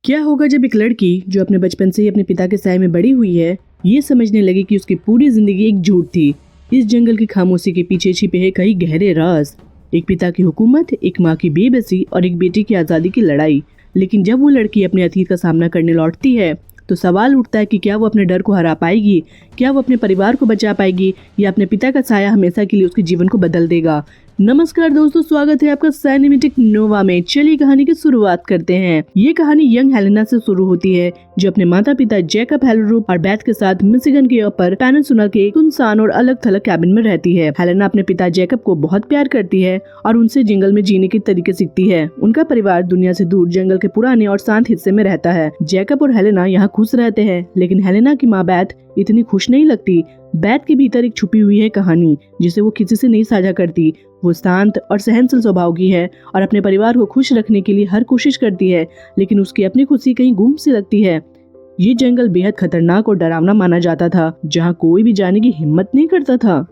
क्या होगा जब एक लड़की जो अपने बचपन से ही अपने पिता के साए में बड़ी हुई है, ये समझने लगी कि उसकी पूरी जिंदगी एक झूठ थी। इस जंगल की खामोशी के पीछे छिपे हैं कई गहरे राज। एक पिता की हुकूमत, एक माँ की बेबसी और एक बेटी की आज़ादी की लड़ाई। लेकिन जब वो लड़की अपने अतीत का सामना करने लौटती है तो सवाल उठता है कि क्या वो अपने डर को हरा पाएगी, क्या वो अपने परिवार को बचा पाएगी, या अपने पिता का साया हमेशा के लिए उसके जीवन को बदल देगा। नमस्कार दोस्तों, स्वागत है आपका सिनेमैटिक नोवा में। चलिए कहानी की शुरुआत करते हैं। ये कहानी यंग हेलेना से शुरू होती है, जो अपने माता पिता जैकब हेलरूप और बेथ के साथ मिशिगन के ऊपर पेनिनसुला के सुनसान और अलग थलग कैबिन में रहती है। हेलेना अपने पिता जैकब को बहुत प्यार करती है और उनसे जंगल में जीने के तरीके सीखती है। उनका परिवार दुनिया से दूर जंगल के पुराने और शांत हिस्से में रहता है। जैकब और हेलेना यहाँ खुश रहते हैं, लेकिन हेलेना की माँ बेथ इतनी खुश नहीं लगती। बेथ के भीतर एक छुपी हुई है कहानी, जिसे वो किसी से नहीं साझा करती। वो शांत और सहनशील स्वभाव की है और अपने परिवार को खुश रखने के लिए हर कोशिश करती है, लेकिन उसकी अपनी खुशी कहीं गुम सी लगती है। ये जंगल बेहद खतरनाक और डरावना माना जाता था, जहाँ कोई भी जाने की हिम्मत नहीं करता था।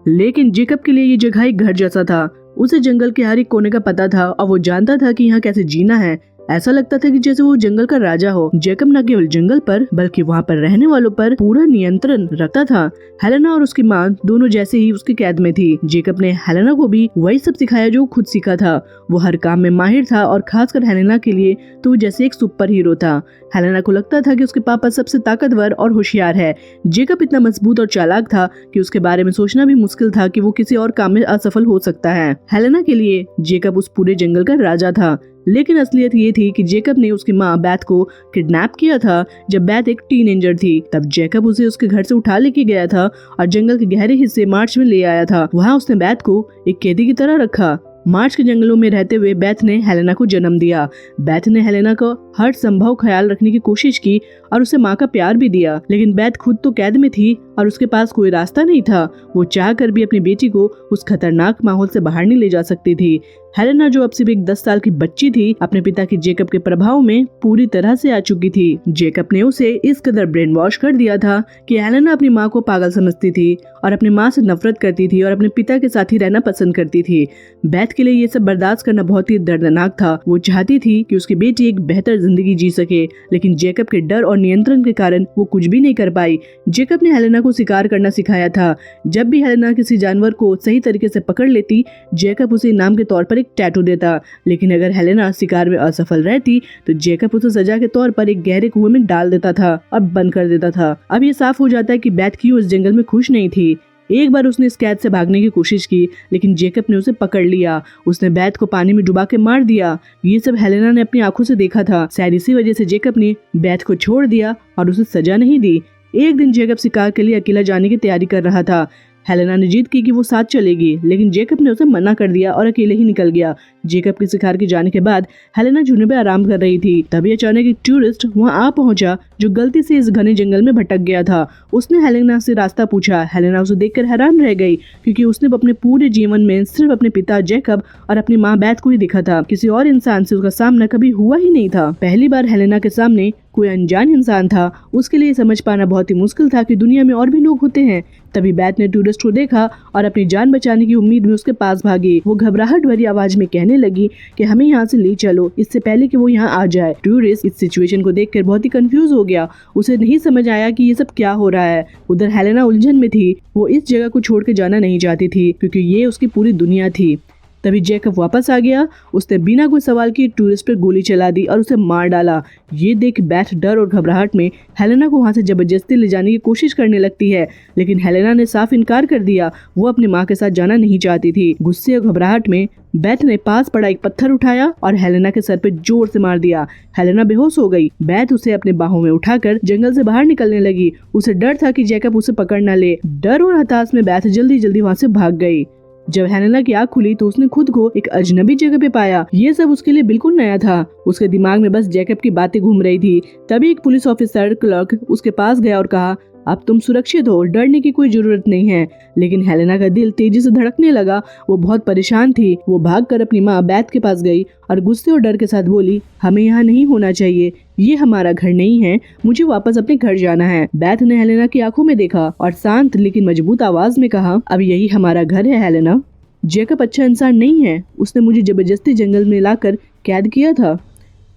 लेकिन जैकब के लिए ये जगह एक घर जैसा था। उसे जंगल के हर एक कोने का पता था और वो जानता था कि यहाँ कैसे जीना है। ऐसा लगता था कि जैसे वो जंगल का राजा हो। जैकब न केवल जंगल पर बल्कि वहाँ पर रहने वालों पर पूरा नियंत्रण रखता था। हेलेना और उसकी माँ दोनों जैसे ही उसकी कैद में थी। जैकब ने हेलेना को भी वही सब सिखाया जो खुद सीखा था। वो हर काम में माहिर था और खासकर हेलेना के लिए तो वो जैसे एक सुपर हीरो था। हेलेना को लगता था कि उसके पापा सबसे ताकतवर और होशियार है। जैकब इतना मजबूत और चालाक था कि उसके बारे में सोचना भी मुश्किल था कि वो किसी और काम में असफल हो सकता है। हेलेना के लिए जैकब उस पूरे जंगल का राजा था, लेकिन असलियत ये थी कि जैकब ने उसकी माँ बेथ को किडनैप किया था जब बेथ एक टीनेजर थी। तब जैकब उसे उसके घर से उठा लेके गया था और जंगल के गहरे हिस्से मार्च में ले आया था। वहाँ उसने बेथ को एक कैदी की तरह रखा। मार्च के जंगलों में रहते हुए बेथ ने हेलेना को जन्म दिया। बेथ ने हेलेना को हर संभव ख्याल रखने की कोशिश की और उसे माँ का प्यार भी दिया, लेकिन बेथ खुद तो कैद में थी और उसके पास कोई रास्ता नहीं था। वो चाह कर भी अपनी बेटी को उस खतरनाक माहौल से बाहर नहीं ले जा सकती थी। हेलेना, जो अब सिर्फ एक 10 साल की बच्ची थी, अपने पिता की जैकब के प्रभाव में पूरी तरह से आ चुकी थी। जैकब ने उसे इस कदर ब्रेन वॉश कर दिया था कि हेलेना अपनी माँ को पागल समझती थी और अपनी माँ से नफरत करती थी और अपने पिता के साथ ही रहना पसंद करती थी। बेथ के लिए ये सब बर्दाश्त करना बहुत ही दर्दनाक था। वो चाहती थी कि उसकी बेटी एक बेहतर जिंदगी जी सके, लेकिन जैकब के डर और नियंत्रण के कारण वो कुछ भी नहीं कर पाई। जैकब ने हेलेना को शिकार करना सिखाया था। जब भी हेलेना किसी जानवर को सही तरीके से पकड़ लेती, जैकब उसे इनाम के तौर पर एक टैटू देता। लेकिन अगर हेलेना शिकार में असफल रहती तो जैकब उसे सजा के तौर पर एक गहरे कुएं में डाल देता था और बंद कर देता था। अब ये साफ हो जाता है कि बेथ क्यों इस जंगल में खुश नहीं थी। एक बार उसने इस कैद से भागने की कोशिश की, लेकिन जैकब ने उसे पकड़ लिया। उसने बेथ को पानी में डुबा के मार दिया। ये सब हेलेना ने अपनी आंखों से देखा था। शायद इसी वजह से जैकब ने बेथ को छोड़ दिया और उसे सजा नहीं दी। एक दिन जैकब शिकार के लिए अकेला जाने की तैयारी कर रहा था। हेलेना ने जिद की कि वो साथ चलेगी, लेकिन जैकब ने उसे मना कर दिया और अकेले ही निकल गया। जैकब के शिकार के जाने के बाद हेलेना झूले पे आराम कर रही थी। तभी अचानक एक टूरिस्ट वहाँ आ पहुंचा, जो गलती से इस घने जंगल में भटक गया था। उसने हेलेना से रास्ता पूछा। हेलेना उसे देखकर हैरान रह गई, क्योंकि उसने अपने पूरे जीवन में सिर्फ अपने पिता जैकब और अपनी माँ बेथ को ही देखा था। किसी और इंसान से उसका सामना कभी हुआ ही नहीं था। पहली बार हेलेना के सामने कोई अनजान इंसान था। उसके लिए समझ पाना बहुत ही मुश्किल था कि दुनिया में और भी लोग होते हैं। तभी बेथ ने टूरिस्ट को देखा और अपनी जान बचाने की उम्मीद में उसके पास भागी। वो घबराहट भरी आवाज में कहने लगी कि हमें यहाँ से ले चलो, इससे पहले कि वो यहाँ आ जाए। टूरिस्ट इस सिचुएशन को देखकर बहुत ही कंफ्यूज हो गया। उसे नहीं समझ आया कि ये सब क्या हो रहा है। उधर हेलेना उलझन में थी। वो इस जगह को छोड़ के जाना नहीं चाहती थी, क्योंकि ये उसकी पूरी दुनिया थी। तभी जैकब वापस आ गया। उसने बिना कोई सवाल किए टूरिस्ट पर गोली चला दी और उसे मार डाला। ये देख बेथ डर और घबराहट में हेलेना को वहां से जबरदस्ती ले जाने की कोशिश करने लगती है, लेकिन हेलेना ने साफ इनकार कर दिया। वो अपनी माँ के साथ जाना नहीं चाहती थी। गुस्से और घबराहट में बेथ ने पास पड़ा एक पत्थर उठाया और हेलेना के सर पे जोर से मार दिया। हेलेना बेहोश हो गई। बेथ उसे अपने बाहों में उठाकर जंगल से बाहर निकलने लगी। उसे डर था कि जैकब उसे पकड़ न ले। डर और हताश में बेथ जल्दी जल्दी वहाँ से भाग गई। जब हेलेना की आँख खुली तो उसने खुद को एक अजनबी जगह पे पाया। ये सब उसके लिए बिल्कुल नया था। उसके दिमाग में बस जैकब की बातें घूम रही थी। तभी एक पुलिस ऑफिसर क्लर्क उसके पास गया और कहा, अब तुम सुरक्षित हो, डरने की कोई जरूरत नहीं है। लेकिन हेलेना का दिल तेजी से धड़कने लगा। वो बहुत परेशान थी। वो भागकर अपनी माँ बेथ के पास गई और गुस्से और डर के साथ बोली, हमें यहाँ नहीं होना चाहिए, ये हमारा घर नहीं है, मुझे वापस अपने घर जाना है। बेथ ने हेलेना की आंखों में देखा और शांत लेकिन मजबूत आवाज में कहा, अब यही हमारा घर है हेलेना। जैकब अच्छा इंसान नहीं है। उसने मुझे जबरदस्ती जंगल में लाकर कैद किया था।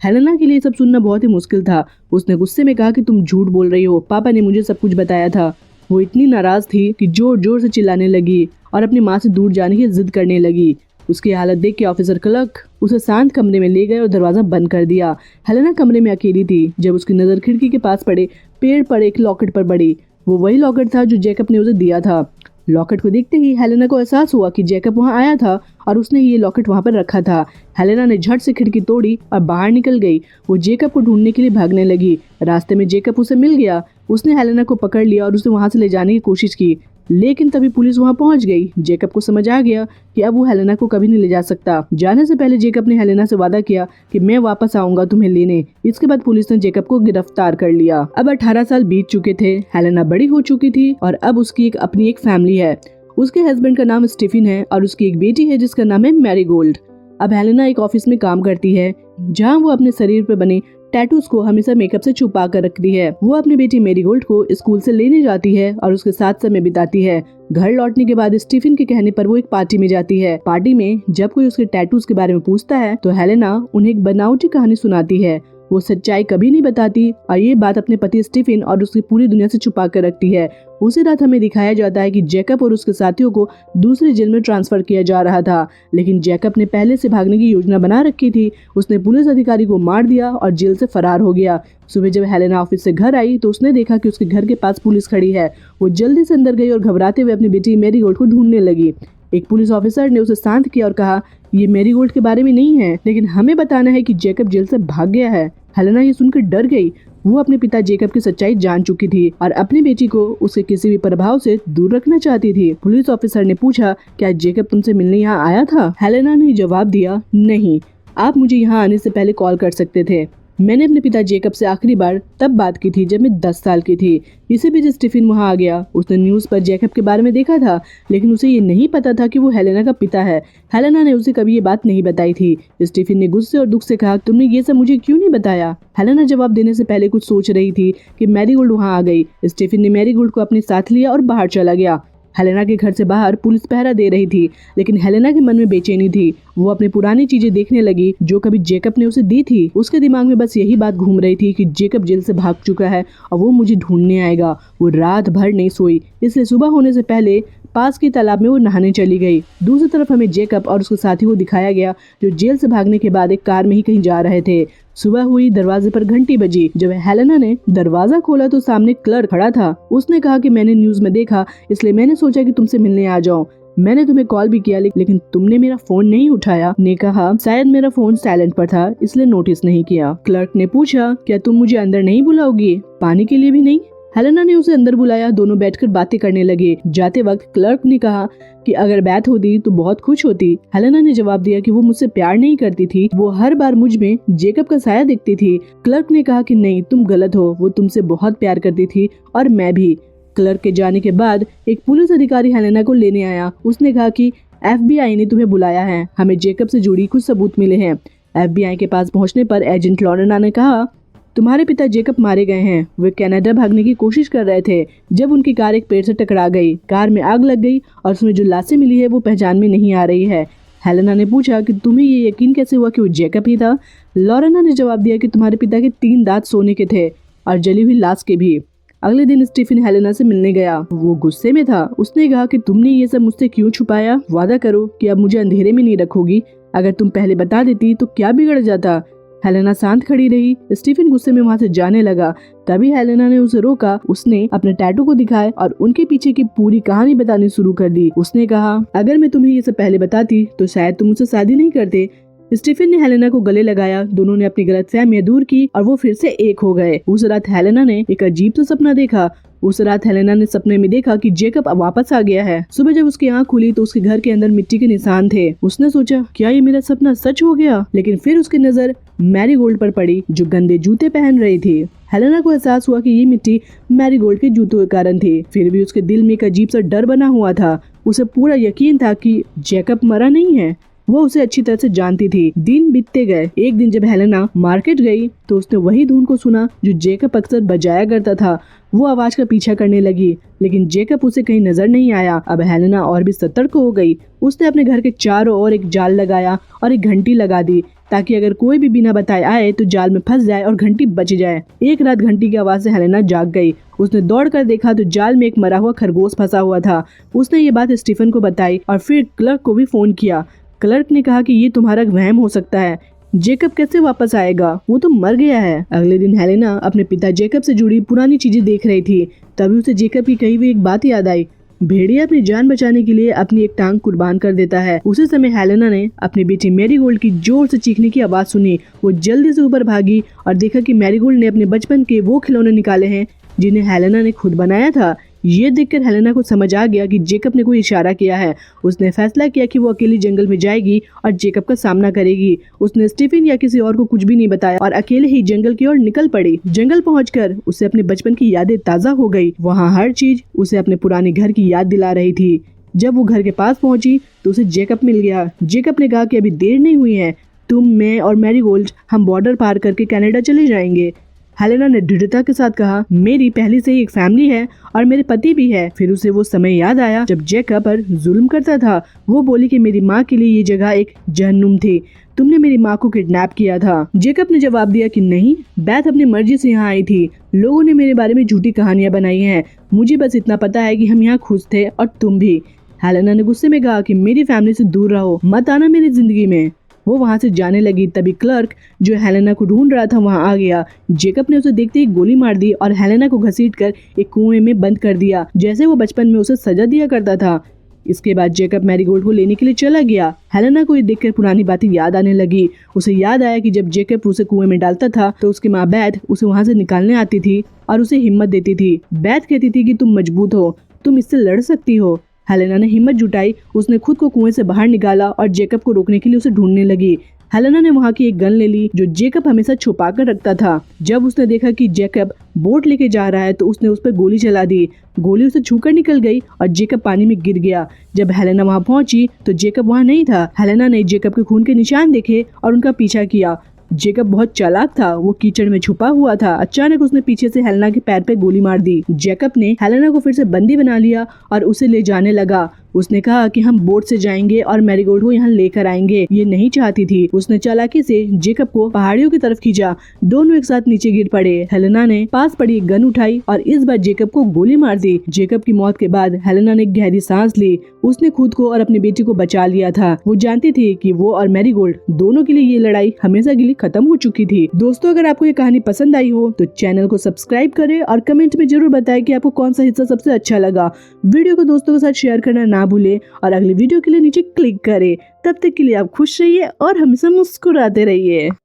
हेलेना के लिए सब सुनना बहुत ही मुश्किल था। उसने गुस्से में कहा कि तुम झूठ बोल रही हो, पापा ने मुझे सब कुछ बताया था। वो इतनी नाराज थी कि जोर जोर से चिल्लाने लगी और अपनी माँ से दूर जाने की जिद करने लगी। उसकी हालत देख के ऑफिसर क्लर्क उसे शांत कमरे में ले गए और दरवाजा बंद कर दिया। हेलेना कमरे में अकेली थी जब उसकी नजर खिड़की के पास पड़े पेड़ पर एक लॉकेट पर पड़ी। वो वही लॉकेट था जो जैकब ने उसे दिया था। लॉकेट को देखते ही हेलेना को एहसास हुआ कि जैकब वहां आया था और उसने ये लॉकेट वहां पर रखा था। हेलेना ने झट से खिड़की तोड़ी और बाहर निकल गई। वो जैकब को ढूंढने के लिए भागने लगी। रास्ते में जैकब उसे मिल गया। उसने हेलेना को पकड़ लिया और उसे वहां से ले जाने की कोशिश की, लेकिन तभी पुलिस वहां पहुंच गई। जैकब को समझ आ गया कि अब वो हेलेना को कभी नहीं ले जा सकता। जाने से पहले जैकब ने हेलेना से वादा किया कि मैं वापस आऊंगा तुम्हें लेने। इसके बाद पुलिस ने जैकब को गिरफ्तार कर लिया। अब 18 साल बीत चुके थे। हेलेना बड़ी हो चुकी थी और अब उसकी अपनी एक फैमिली है। उसके हस्बैंड का नाम स्टीफन है और उसकी एक बेटी है जिसका नाम है मैरीगोल्ड। अब हेलेना एक ऑफिस में काम करती है जहाँ वो अपने शरीर पर बने टैटूज को हमेशा मेकअप से छुपा कर रखती है। वो अपनी बेटी मैरीगोल्ड को स्कूल से लेने जाती है और उसके साथ समय बिताती है। घर लौटने के बाद स्टीफन के कहने पर वो एक पार्टी में जाती है। पार्टी में जब कोई उसके टैटूज के बारे में पूछता है तो हेलेना उन्हें एक बनावटी कहानी सुनाती है। वो सच्चाई कभी नहीं बताती और ये बात अपने पति स्टीफन और उसकी पूरी दुनिया से छुपा कर रखती है। उसी रात हमें दिखाया जाता है कि जैकब और उसके साथियों को दूसरे जेल में ट्रांसफर किया जा रहा था, लेकिन जैकब ने पहले से भागने की योजना बना रखी थी। उसने पुलिस अधिकारी को मार दिया और जेल से फरार हो गया। सुबह जब हेलेना ऑफिस से घर आई तो उसने देखा कि उसके घर के पास पुलिस खड़ी है। वो जल्दी से अंदर गई और घबराते हुए अपनी बेटी मैरीगोल्ड को ढूंढने लगी। एक पुलिस ऑफिसर ने उसे शांत किया और कहा, ये मैरीगोल्ड के बारे में नहीं है, लेकिन हमें बताना है कि जैकब जेल से भाग गया है। हेलेना ये सुनकर डर गई। वो अपने पिता जैकब की सच्चाई जान चुकी थी और अपनी बेटी को उसके किसी भी प्रभाव से दूर रखना चाहती थी। पुलिस ऑफिसर ने पूछा, क्या जैकब तुमसे मिलने यहाँ आया था? हेलेना ने जवाब दिया, नहीं, आप मुझे यहाँ आने से पहले कॉल कर सकते थे। मैंने अपने पिता जैकब से आखिरी बार तब बात की थी जब मैं 10 साल की थी। इसी बीच स्टीफन वहां आ गया। उसने न्यूज़ पर जैकब के बारे में देखा था, लेकिन उसे ये नहीं पता था कि वो हेलेना का पिता है। हेलेना ने उसे कभी ये बात नहीं बताई थी। स्टीफन ने गुस्से और दुख से कहा, तुमने ये सब मुझे क्यों नहीं बताया? हेलेना जवाब देने से पहले कुछ सोच रही थी कि मैरीगोल्ड वहां आ गई। स्टीफन ने मैरीगोल्ड को अपने साथ लिया और बाहर चला गया। हेलेना के घर से बाहर पुलिस पहरा दे रही थी, लेकिन हेलेना के मन में बेचैनी थी। वो अपनी पुरानी चीजें देखने लगी जो कभी जैकब ने उसे दी थी। उसके दिमाग में बस यही बात घूम रही थी कि जैकब जेल से भाग चुका है और वो मुझे ढूंढने आएगा। वो रात भर नहीं सोई, इसलिए सुबह होने से पहले पास के तालाब में वो नहाने चली गई। दूसरी तरफ हमें जैकब और उसके साथी को दिखाया गया जो जेल से भागने के बाद एक कार में ही कहीं जा रहे थे। सुबह हुई, दरवाजे पर घंटी बजी। जब हेलेना ने दरवाजा खोला तो सामने क्लर्क खड़ा था। उसने कहा कि मैंने न्यूज में देखा, इसलिए मैंने सोचा कि तुमसे मिलने आ जाऊं। मैंने तुम्हें कॉल भी किया लेकिन तुमने मेरा फोन नहीं उठाया। ने कहा, शायद मेरा फोन साइलेंट पर था इसलिए नोटिस नहीं किया। क्लर्क ने पूछा, क्या तुम मुझे अंदर नहीं बुलाओगी? पानी के लिए भी नहीं? हेलेना ने उसे अंदर बुलाया। दोनों बैठकर बातें करने लगे। जाते वक्त क्लर्क ने कहा कि अगर बात होती तो बहुत खुश होती। हेलेना ने जवाब दिया कि वो मुझसे प्यार नहीं करती थी, वो हर बार मुझ में जैकब का साया दिखती थी। क्लर्क ने कहा कि नहीं, तुम गलत हो, वो तुमसे बहुत प्यार करती थी और मैं भी। क्लर्क के जाने के बाद एक पुलिस अधिकारी हेलेना को लेने आया। उसने कहा कि FBI ने तुम्हें बुलाया है, हमें जैकब से जुड़ी कुछ सबूत मिले हैं। FBI के पास पहुंचने पर एजेंट लॉरेना ने कहा, तुम्हारे पिता जैकब मारे गए हैं। वे कनाडा भागने की कोशिश कर रहे थे जब उनकी कार एक पेड़ से टकरा गई। कार में आग लग गई और उसमें जो लाशें मिली है वो पहचान में नहीं आ रही है। हेलेना ने पूछा कि तुम्हें ये यकीन कैसे हुआ कि वो जैकब ही था? लॉरेना ने जवाब दिया कि तुम्हारे पिता के 3 दांत सोने के थे और जली हुई लाश के भी। अगले दिन स्टीफन हेलेना से मिलने गया। वो गुस्से में था। उसने कहा कि तुमने ये सब मुझसे क्यों छुपाया? वादा करो कि अब मुझे अंधेरे में नहीं रखोगी। अगर तुम पहले बता देती तो क्या बिगड़ जाता? हेलेना शांत खड़ी रही। स्टीफन गुस्से में वहां से जाने लगा। तभी हेलेना ने उसे रोका। उसने अपने टैटू को दिखाए और उनके पीछे की पूरी कहानी बतानी शुरू कर दी। उसने कहा, अगर मैं तुम्हें ये सब पहले बताती तो शायद तुम मुझसे शादी नहीं करते। स्टीफन ने हेलेना को गले लगाया। दोनों ने अपनी गलतफहमियां दूर की और वो फिर से एक हो गए। उस रात हेलेना ने एक अजीब सा सपना देखा। उस रात हेलेना ने सपने में देखा कि जैकब अब वापस आ गया है। सुबह जब उसकी आंख खुली तो उसके घर के अंदर मिट्टी के निशान थे। उसने सोचा, क्या ये मेरा सपना सच हो गया? लेकिन फिर उसकी नजर मैरीगोल्ड पर पड़ी जो गंदे जूते पहन रही थी। हेलेना को एहसास हुआ कि ये मिट्टी मैरीगोल्ड के जूतों के कारण थी। फिर भी उसके दिल में एक अजीब सा डर बना हुआ था। उसे पूरा यकीन था कि जैकब मरा नहीं है। वो उसे अच्छी तरह से जानती थी। दिन बीतते गए। एक दिन जब हेलेना मार्केट गई तो उसने वही धुन को सुना जो जैकब अक्सर बजाया करता था। वो आवाज का पीछा करने लगी, लेकिन जैकब उसे कहीं नजर नहीं आया। अब हेलेना और भी सतर्क हो गई। उसने अपने घर के चारों ओर एक जाल लगाया और एक घंटी लगा दी। ताकि अगर कोई भी बिना बताए आए तो जाल में फंस जाए और घंटी बच जाए। एक रात घंटी की आवाज से हेलेना जाग गई। उसने दौड़कर देखा तो जाल में एक मरा हुआ खरगोश फंसा हुआ था। उसने ये बात स्टीफन को बताई और फिर क्लर्क को भी फोन किया। क्लर्क ने कहा कि ये तुम्हारा वहम हो सकता है, जेकब कैसे वापस आएगा, वो तो मर गया है। अगले दिन हेलेना अपने पिता जेकब से जुड़ी पुरानी चीजें देख रही थी। तभी उसे जेकब की कही हुई एक बात याद आई। भेड़िया अपनी जान बचाने के लिए अपनी एक टांग कुर्बान कर देता है। उसी समय हेलेना ने अपनी बेटी मैरीगोल्ड की जोर से चीखने की आवाज सुनी। वो जल्दी से ऊपर भागी और देखा कि मैरीगोल्ड ने अपने बचपन के वो खिलौने निकाले हैं जिन्हें हेलेना ने खुद बनाया था। ये देखकर हेलेना को समझ आ गया कि जेकब ने कोई इशारा किया है। उसने फैसला किया कि वो अकेली जंगल में जाएगी और जेकब का सामना करेगी। उसने स्टीफन या किसी और को कुछ भी नहीं बताया और अकेले ही जंगल की ओर निकल पड़ी। जंगल पहुंचकर उसे अपने बचपन की यादें ताजा हो गई। वहाँ हर चीज उसे अपने पुराने घर की याद दिला रही थी। जब वो घर के पास पहुंची तो उसे जेकब मिल गया। जेकब ने कहा कि अभी देर नहीं हुई है, तुम, मैं और मैरीगोल्ड हम बॉर्डर पार करके कनाडा चले जाएंगे। हेलेना ने दृढ़ता के साथ कहा, मेरी पहले से ही एक फैमिली है और मेरे पति भी है। फिर उसे वो समय याद आया जब जेकब पर जुल्म करता था। वो बोली कि मेरी माँ के लिए ये जगह एक जहन्नुम थी, तुमने मेरी माँ को किडनैप किया था। जेकब ने जवाब दिया कि नहीं, बैथ अपनी मर्जी से यहाँ आई थी। लोगों ने मेरे बारे में झूठी कहानियां बनाई हैं। मुझे बस इतना पता है कि हम यहाँ खुश थे और तुम भी। हेलेना ने गुस्से में कहा कि मेरी फैमिली से दूर रहो, मत आना मेरी जिंदगी में। वो वहाँ से जाने लगी। तभी क्लर्क जो हेलेना को ढूंढ रहा था वहाँ आ गया। जेकब ने उसे देखते ही गोली मार दी और हेलेना को घसीटकर एक कुएं में बंद कर दिया, जैसे वो बचपन में उसे सजा दिया करता था। इसके बाद जेकब मैरीगोल्ड को लेने के लिए चला गया। हेलेना को ये देखकर पुरानी बातें याद आने लगी। उसे याद आया कि जब जेकब उसे कुएं में डालता था तो उसकी माँ बैथ उसे वहाँ से निकालने आती थी और उसे हिम्मत देती थी। बैथ कहती थी कि तुम मजबूत हो, तुम इससे लड़ सकती हो। हेलेना ने हिम्मत जुटाई। उसने खुद को कुएं से बाहर निकाला और जेकब को रोकने के लिए उसे ढूंढने लगी। हेलेना ने वहाँ की एक गन ले ली जो जेकब हमेशा छुपा कर रखता था। जब उसने देखा कि जेकब बोट लेके जा रहा है तो उसने उस पर गोली चला दी। गोली उसे छूकर निकल गई और जेकब पानी में गिर गया। जब हेलेना वहाँ पहुंची तो जेकब वहाँ नहीं था। हेलेना ने जेकब के खून के निशान देखे और उनका पीछा किया। जेकब बहुत चालाक था, वो कीचड़ में छुपा हुआ था। अचानक उसने पीछे से हेलेना के पैर पे गोली मार दी। जेकब ने हेलेना को फिर से बंदी बना लिया और उसे ले जाने लगा। उसने कहा कि हम बोट से जाएंगे और मैरीगोल्ड को यहाँ लेकर आएंगे। ये नहीं चाहती थी। उसने चालाकी से जेकब को पहाड़ियों की तरफ खींचा। दोनों एक साथ नीचे गिर पड़े। हेलेना ने पास पड़ी एक गन उठाई और इस बार जेकब को गोली मार दी। जेकब की मौत के बाद हेलेना ने गहरी सांस ली। उसने खुद को और अपनी बेटी को बचा लिया था। वो जानती थी कि वो और मैरीगोल्ड दोनों के लिए ये लड़ाई हमेशा के लिए खत्म हो चुकी थी। दोस्तों, अगर आपको ये कहानी पसंद आई हो तो चैनल को सब्सक्राइब करें और कमेंट में जरूर बताएं कि आपको कौन सा हिस्सा सबसे अच्छा लगा। वीडियो को दोस्तों के साथ शेयर करना ना भूलें और अगली वीडियो के लिए नीचे क्लिक करें। तब तक के लिए आप खुश रहिए और हमेशा मुस्कुराते रहिए।